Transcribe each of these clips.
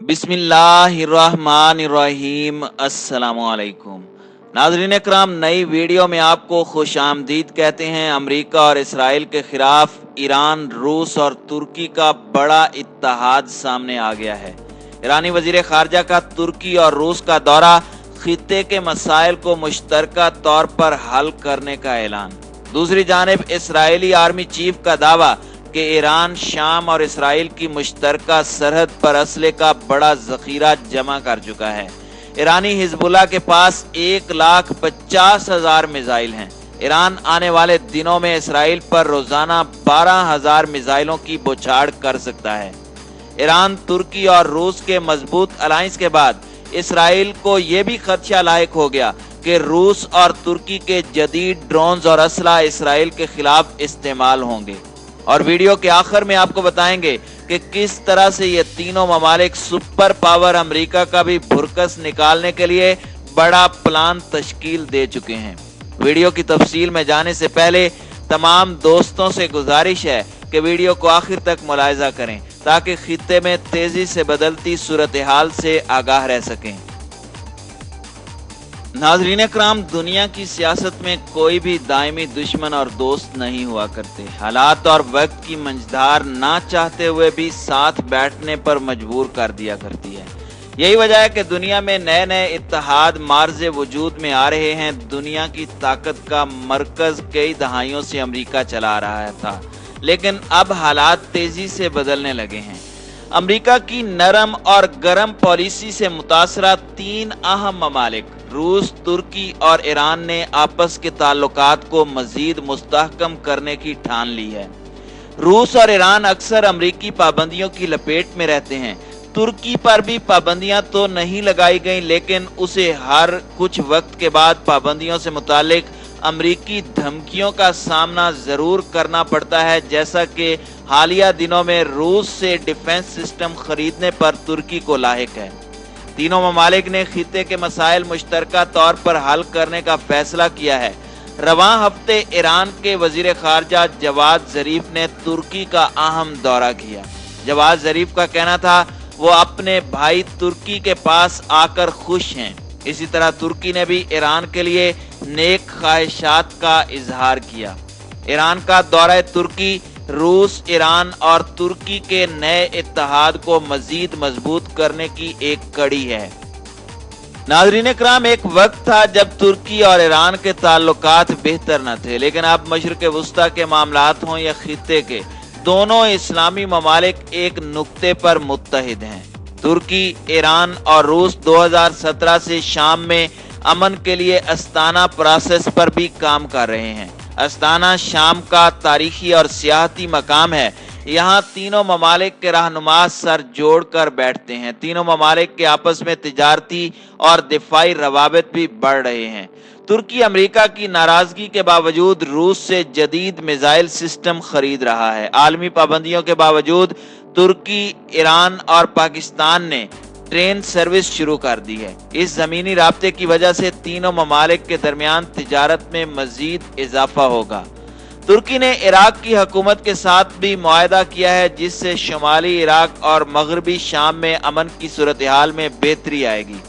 बिस्मिल्लाहिर्रहमानिर्रहीम। अस्सलामुअलैकुम नाज़रीन इकराम, नई वीडियो में आपको खुश आमदीद कहते हैं। अमेरिका और इसराइल के खिलाफ ईरान, रूस और तुर्की का बड़ा इत्तेहाद सामने आ गया है। ईरानी वजीर खारजा का तुर्की और रूस का दौरा, खित्ते के मसाइल को मुश्तरका तौर पर हल करने का ऐलान। दूसरी जानिब इसराइली आर्मी चीफ का दावा कि ईरान, शाम और इसराइल की मुश्तरका सरहद पर असले का बड़ा जखीरा जमा कर चुका है। ईरानी हिजबुल्लाह के पास 1,50,000 मिसाइल हैं। ईरान आने वाले दिनों में इसराइल पर रोजाना 12,000 मिसाइलों की बौछार कर सकता है। ईरान, तुर्की और रूस के मजबूत अलायंस के बाद इसराइल को यह भी खदशा लायक हो गया कि रूस और तुर्की के जदीद ड्रोन्स और असला इसराइल के खिलाफ इस्तेमाल होंगे। और वीडियो के आखिर में आपको बताएंगे कि किस तरह से ये तीनों ममालिक सुपर पावर अमेरिका का भी भुरकस निकालने के लिए बड़ा प्लान तश्कील दे चुके हैं। वीडियो की तफसील में जाने से पहले तमाम दोस्तों से गुजारिश है कि वीडियो को आखिर तक मुलाहिजा करें ताकि खित्ते में तेजी से बदलती सूरत हाल से आगाह रह सकें। नाज़रीन इकराम, दुनिया की सियासत में कोई भी दायमी दुश्मन और दोस्त नहीं हुआ करते। हालात और वक्त की मंझधार ना चाहते हुए भी साथ बैठने पर मजबूर कर दिया करती है। यही वजह है कि दुनिया में नए नए इत्तेहाद मार्ज़े वजूद में आ रहे हैं। दुनिया की ताकत का मरकज कई दहाइयों से अमेरिका चला रहा था, लेकिन अब हालात तेजी से बदलने लगे हैं। अमेरिका की नरम और गर्म पॉलिसी से मुतासरा 3 अहम ममालिक रूस, तुर्की और ईरान ने आपस के ताल्लुकात को मजीद मुस्तहकम करने की ठान ली है। रूस और ईरान अक्सर अमरीकी पाबंदियों की लपेट में रहते हैं। तुर्की पर भी पाबंदियां तो नहीं लगाई गई, लेकिन उसे हर कुछ वक्त के बाद पाबंदियों से मुतालिक अमरीकी धमकियों का सामना जरूर करना पड़ता है, जैसा कि हालिया दिनों में रूस से डिफेंस सिस्टम खरीदने पर तुर्की को लाहिक है। तीनों ममालिक ने खित्ते के मसाइल मुश्तरका तौर पर हल करने का फैसला किया है। रवां हफ्ते ईरान के वजीर खारजा जवाद जरीफ ने तुर्की का अहम दौरा किया। जवाद जरीफ का कहना था वो अपने भाई तुर्की के पास आकर खुश हैं। इसी तरह तुर्की ने भी ईरान के लिए नेक ख्वाहिशात का इजहार किया। ईरान का दौरा तुर्की रूस, ईरान और तुर्की के नए इत्तेहाद को मजीद मजबूत करने की एक कड़ी है। नाज़रीन इकराम, एक वक्त था जब तुर्की और ईरान के ताल्लुकात बेहतर न थे, लेकिन अब मशरिक़ वुस्ता के मामलात हों या खित्ते के, दोनों इस्लामी ममालिक एक नुक्ते पर मुत्तहिद हैं। तुर्की, ईरान और रूस 2017 से शाम में अमन के लिए अस्ताना प्रोसेस पर भी काम कर रहे हैं। अस्ताना शाम का तारीखी और सियाहती मकाम है। यहाँ तीनों ममालिक के रहनुमा सर जोड़ कर बैठते हैं। तीनों ममालिक के आपस में तिजारती और दिफाई रवाबित भी बढ़ रहे हैं। तुर्की अमेरिका की नाराजगी के बावजूद रूस से जदीद मिसाइल सिस्टम खरीद रहा है। आलमी पाबंदियों के बावजूद तुर्की, ईरान और पाकिस्तान ने ट्रेन सर्विस शुरू कर दी है। इस जमीनी राब्ते की वजह से तीनों ममालिक के दरमियान तिजारत में मजीद इजाफा होगा। तुर्की ने इराक की हुकूमत के साथ भी मुआहदा किया है, जिससे शुमाली इराक और मगरबी शाम में अमन की सूरत हाल में बेहतरी आएगी।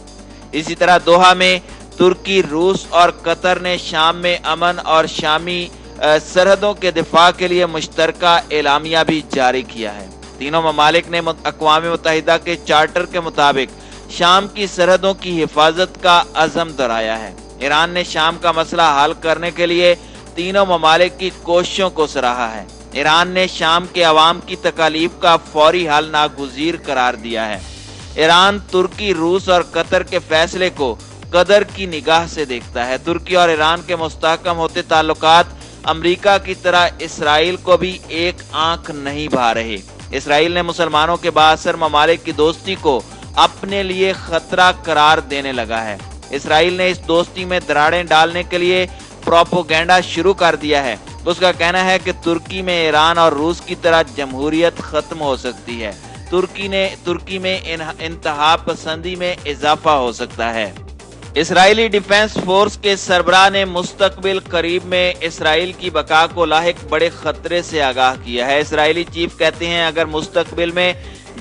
इसी तरह दोहा में तुर्की, रूस और कतर ने शाम में अमन और शामी सरहदों के दिफा के लिए मुश्तरका एलामिया भी जारी किया है। तीनों ममालिक ने अक़वाम मुत्तहिदा के चार्टर के मुताबिक शाम की सरहदों की हिफाजत का अज़म दोहराया है। ईरान ने शाम का मसला हल करने के लिए तीनों ममालिक की कोशिशों को सराहा है। ईरान ने शाम के अवाम की तकालीफ का फौरी हल नागुज़ीर करार दिया है। ईरान, तुर्की, रूस और कतर के फैसले को कदर की निगाह से देखता है। तुर्की और ईरान के मुस्तहकम होते ताल्लुकात अमेरिका की तरह इसराइल को भी एक आंख नहीं भा रहे। इसराइल ने मुसलमानों के बाअसर ममालिक की दोस्ती को अपने लिए खतरा करार देने लगा है। इसराइल ने इस दोस्ती में दरारें डालने के लिए प्रोपोगेंडा शुरू कर दिया है। उसका कहना है कि तुर्की में ईरान और रूस की तरह जमहूरियत खत्म हो सकती है। तुर्की में इंतहा पसंदी में इजाफा हो सकता है। इसराइली डिफेंस फोर्स के सरबराह ने मुस्तकबिल करीब में इसराइल की बका को लाहिक बड़े खतरे से आगाह किया है। इसराइली चीफ कहते हैं अगर मुस्तकबिल में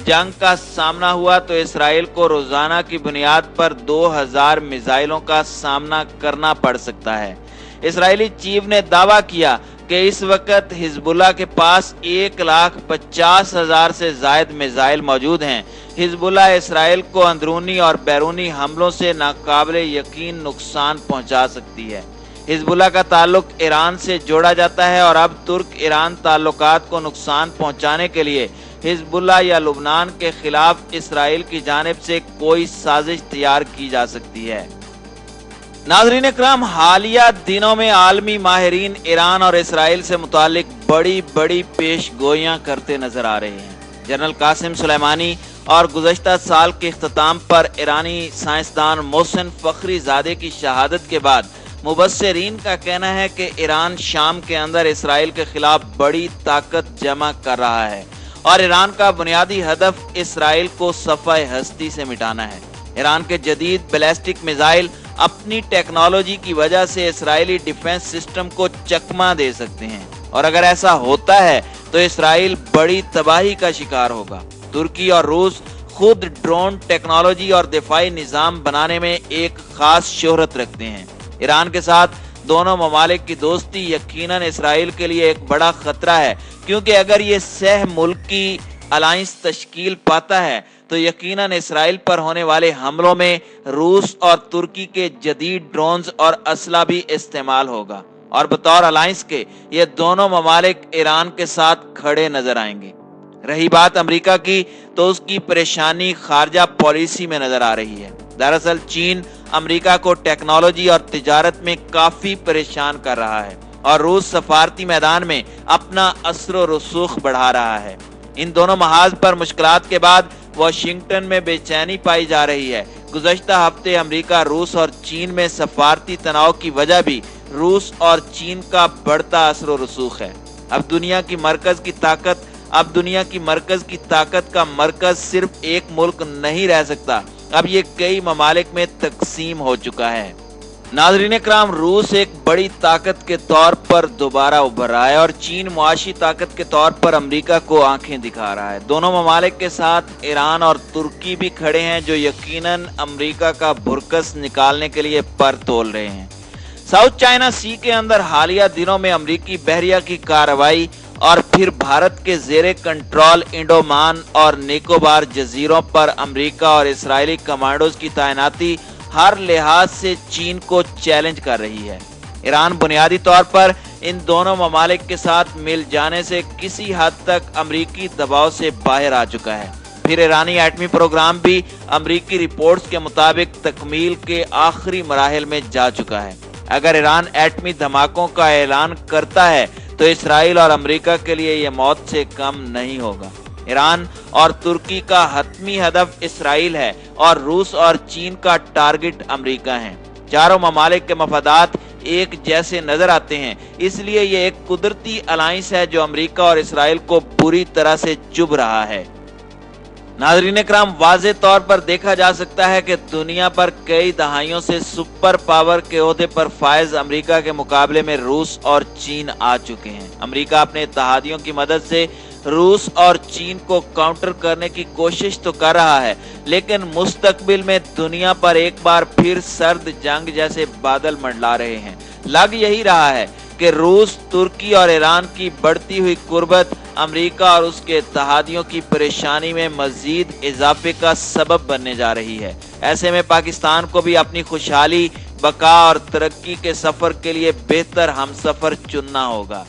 जंग का सामना हुआ तो इसराइल को रोजाना की बुनियाद पर 2000 मिसाइलों का सामना करना पड़ सकता है। इसराइली चीफ ने दावा किया कि इस वक्त हिजबुल्लाह के पास 1,50,000 से जायद मिसाइल मौजूद हैं। हिजबुल्लाह इसराइल को अंदरूनी और बैरूनी हमलों से नाकाबिले यकीन नुकसान पहुंचा सकती है। हिजबुल्लाह का ताल्लुक ईरान से जोड़ा जाता है और अब तुर्क ईरान ताल्लुकात को नुकसान पहुंचाने के लिए हिजबुल्लाह या लुबनान के खिलाफ इसराइल की जानिब से कोई साजिश तैयार की जा सकती है। नाज़रीन इकराम, हालिया दिनों में आलमी माहिरीन ईरान और इसराइल से मुतालिक बड़ी बड़ी पेशगोइयां करते नजर आ रहे हैं। जनरल कासिम सुलेमानी और गुज़श्ता साल के इख्तिताम पर ईरानी साइंसदान मोहसिन फखरीजादे की शहादत के बाद मुबस्सिरीन का कहना है कि ईरान शाम के अंदर इसराइल के खिलाफ बड़ी ताकत जमा कर रहा है और ईरान का बुनियादी हदफ इसराइल को सफ़ाए हस्ती से मिटाना है। ईरान के जदीद बैलिस्टिक मिसाइल अपनी टेक्नोलॉजी की वजह से इसराइली डिफेंस सिस्टम को चकमा दे सकते हैं और अगर ऐसा होता है तो इसराइल बड़ी तबाही का शिकार होगा। तुर्की और रूस खुद ड्रोन टेक्नोलॉजी और दिफाई निजाम बनाने में एक खास शोहरत रखते हैं। ईरान के साथ दोनों ममालिक की दोस्ती यकीनन इसराइल के लिए एक बड़ा खतरा है, क्योंकि अगर ये सह मुल्की अलायंस तश्कील पाता है तो यकीनन इसराइल पर होने वाले हमलों में रूस और तुर्की के जदीद ड्रोन्स और असला भी इस्तेमाल होगा और बतौर अलायंस के ये दोनों ममालिक ईरान के साथ खड़े नजर आएंगे। रही बात अमेरिका की, तो उसकी परेशानी खारजा पॉलिसी में नजर आ रही है। दरअसल चीन अमेरिका को टेक्नोलॉजी और तिजारत में काफी परेशान कर रहा है और रूस सफारती मैदान में अपना असर रसूख बढ़ा रहा है। इन दोनों महाज पर मुश्किलात के बाद वाशिंगटन में बेचैनी पाई जा रही है। गुज़श्ता हफ्ते अमेरिका, रूस और चीन में सफारती तनाव की वजह भी रूस और चीन का बढ़ता असर रसूख है। अब दुनिया की मरकज की ताकत का मरकज सिर्फ एक मुल्क नहीं रह सकता, अब ये कई ममालिक में तकसीम हो चुका है। नाज़रीन इकराम, रूस एक बड़ी ताकत के तौर पर दोबारा उभर रहा है और चीन मुआशी ताकत के तौर पर अमेरिका को आंखें दिखा रहा है। दोनों ममालिक के साथ ईरान और तुर्की भी खड़े हैं जो यकीनन अमेरिका का भुरकस निकालने के लिए पर तोल रहे हैं। साउथ चाइना सी के अंदर हालिया दिनों में अमेरिकी बहरिया की कार्रवाई और फिर भारत के जेरे कंट्रोल इंडोमान और निकोबार जजीरों पर अमेरिका और इसराइली कमांडोज की तैनाती हर लिहाज से चीन को चैलेंज कर रही है। ईरान बुनियादी तौर पर इन दोनों ममालिक के साथ मिल जाने से किसी हद तक अमेरिकी दबाव से बाहर आ चुका है। फिर ईरानी एटमी प्रोग्राम भी अमेरिकी रिपोर्ट्स के मुताबिक तकमील के आखिरी मराहिल में जा चुका है। अगर ईरान एटमी धमाकों का ऐलान करता है तो इसराइल और अमेरिका के लिए यह मौत से कम नहीं होगा। ईरान और तुर्की का हतमी हदफ इसराइल है और रूस और चीन का टारगेट अमेरिका है। चारों ममालिक के मफादात एक जैसे नजर आते हैं, इसलिए ये एक कुदरती अलायंस है जो अमेरिका और इसराइल को बुरी तरह से चुभ रहा है। नाज़रीन इकराम, वाज़े तौर पर देखा जा सकता है कि दुनिया पर कई दहाइयों से सुपर पावर के ओहदे पर फायज अमेरिका के मुकाबले में रूस और चीन आ चुके हैं। अमेरिका अपने इत्तेहादियों की मदद से रूस और चीन को काउंटर करने की कोशिश तो कर रहा है, लेकिन मुस्तकबिल में दुनिया पर एक बार फिर सर्द जंग जैसे बादल मंडला रहे हैं। लग यही रहा है कि रूस, तुर्की और ईरान की बढ़ती हुई कुर्बत अमेरिका और उसके इत्तेहादियों की परेशानी में मजीद इजाफे का सबब बनने जा रही है। ऐसे में पाकिस्तान को भी अपनी खुशहाली, बका और तरक्की के सफर के लिए बेहतर हमसफर चुनना होगा।